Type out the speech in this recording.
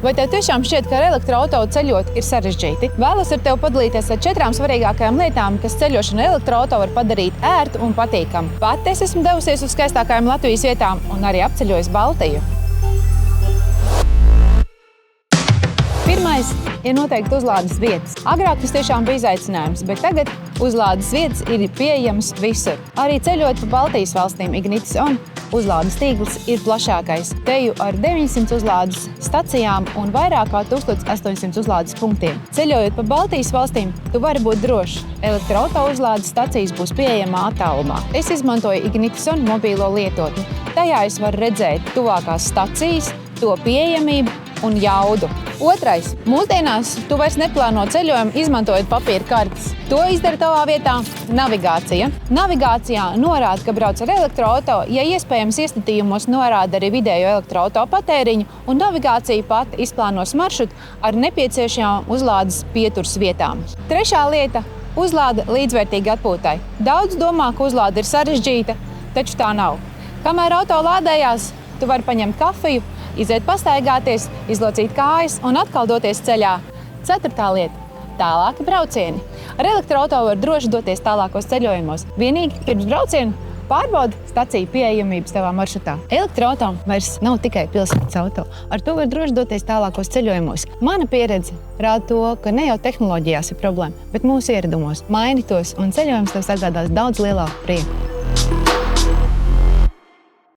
Vai tev tiešām šķiet, ka ar elektroautovu ceļot ir sarežģīti? Vēlos ar tevi padalīties ar 4 svarīgākajām lietām, kas ceļošanu ar elektroautovu var padarīt ērtu un patīkamu. Pati es esmu devusies uz skaistākajām Latvijas vietām un arī apceļojis Baltiju. Pirmais ir noteikti uzlādes vietas. Agrāk tas tiešām bija izaicinājums, bet tagad uzlādes vietas ir pieejamas visur. Arī ceļojot pa Baltijas valstīm, Ignitis On uzlādes tīkls ir plašākais. Teju ar 900 uzlādes stacijām un vairāk kā 1800 uzlādes punktiem. Ceļojot pa Baltijas valstīm, tu vari būt drošs. Elektroautovu uzlādes stacijas būs pieejamā attālumā. Es izmantoju Ignitis On mobīlo lietotni. Tajā es varu redzēt tuvākās stacijas, to pieejamību un jaudu. Otrais. Mūsdienās tu vairs neplāno ceļojumu izmantojot papīra kartes. To izdara tavā vietā navigācija. Navigācijā norāda, ka brauc ar elektroautovu, ja iespējams iestatījumos norāda arī vidējo elektroautovu patēriņu, un navigācija pat izplānos maršrutu ar nepieciešamām uzlādes pieturas vietām. Trešā lieta – uzlāde līdzvērtīgi atpūtai. Daudz domā, ka uzlāde ir sarežģīta, taču tā nav. Kamēr auto lādējās, tu vari paņemt kafiju, iziet pastaigāties, izlocīt kājas un atkal doties ceļā. Ceturtā lieta – tālāki braucieni. Ar elektroautovu var droši doties tālākos ceļojumos. Vienīgi pirms brauciena pārbaudi staciju pieejamības tavā maršrutā. Elektroautovam vairs nav tikai pilsētas auto. Ar to var droši doties tālākos ceļojumos. Mana pieredze rāda to, ka ne jau tehnoloģijās ir problēma, bet mūsu ieradumos. Maini tos un ceļojums tev sagādās daudz lielāku prieku.